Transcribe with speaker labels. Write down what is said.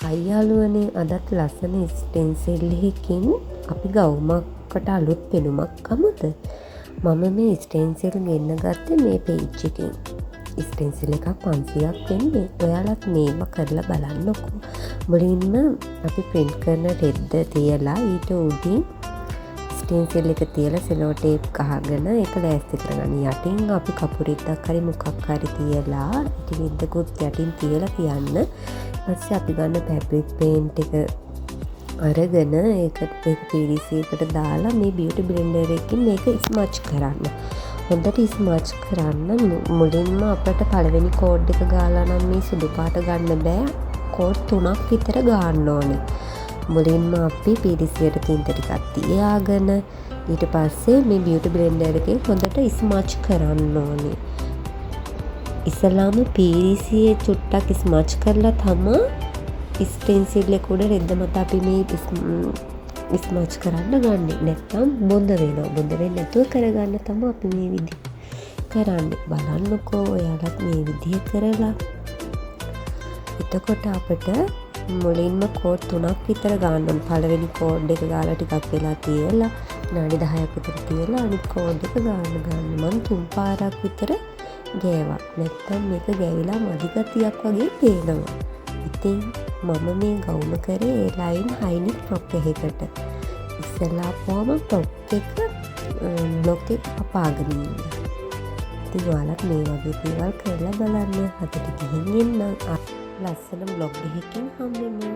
Speaker 1: හයි යාළුවනේ අදත් ලස්සන ස්ටෙන්සිල් එකකින් අපි ගවුමකට අලුත් පෙනුමක් කමුද. මම මේ ස්ටෙන්සිල් ගෙන්න ගත්තේ මේ පේජ් එකෙන්. ස්ටෙන්සිල් එකක් 500ක් වෙන්නේ. ඔයාලත් මේව කරලා බලන්නකෝ. මුලින්ම අපි print කරන රෙද්ද තියලා ඊට උඩින් ස්ටෙන්සිල් එක තියලා සෙලෝ ටේප් ගහගෙන ඒක ලෑස්ති කරගන්න. යටින් අපි කපුරිද්දක් හරි මොකක් හරි තියලා ඉතින් ඉද්දකුත් යටින් තියලා තියන්න. ඊපස්සේ අපි ගන්න ෆැබ්‍රික් පේන්ට් එක අරගෙන ඒක PVC එකට දාලා මේ බියුටි බ්ලෙන්ඩර් එකකින් මේක ස්මච් කරන්න. හොඳට ස්මච් කරන්න. මුලින්ම අපිට පළවෙනි කෝඩ් එක ගාලා නම් මේ සුදු පාට ගන්න බෑ. කෝඩ් 3ක් විතර ගන්න ඕනේ. මුලින්ම අපි PVC එකට තින්ත ටිකක් තියාගෙන ඊට පස්සේ මේ බියුටි බ්ලෙන්ඩර් එකේ හොඳට ස්මච් කරන්න ඕනේ. ඉස්සලාම PVC චුට්ටක් ස්මච් කරලා තමයි ස්ටෙන්සිල් එක උඩ රෙද්ද මත අපි මේ ස්මච් කරන්න ගන්නෙ. නැත්තම් බොඳ වෙනවා. බොඳ වෙන්නේ නැතුව කරගන්න තමයි අපි මේ විදිහ කරන්නේ. බලන්නකෝ ඔයාලත් මේ විදිහ කරලා. එතකොට අපිට මුලින්ම කෝඩ් 3ක් විතර ගන්න ඕන. පළවෙනි කෝඩ් එක ගාලා ටිකක් වෙලා තියලා විනාඩි 10ක් විතර තියලා අනිත් කෝඩ් එක ගන්න. මම 3 පාරක් විතර ගෑවා. නැත්තම් මේක ගෑවිලා මදි ගතියක් වගේ පේනවා. ඉතින් මම මේ ගවුම කරේ ලයින් හයිනික් ටොප් එකකට. ඉස්සෙල්ලා පොම ටොප් එක බ්ලොක් එක කපාගෙන ඉන්න. ඉතින් ඔයාලත් මේ වගේ දේවල් කරලා බලන්න. හදට ගිහින් එන්න. ලස්සන බ්ලොග් එකකින් හම්බෙමු.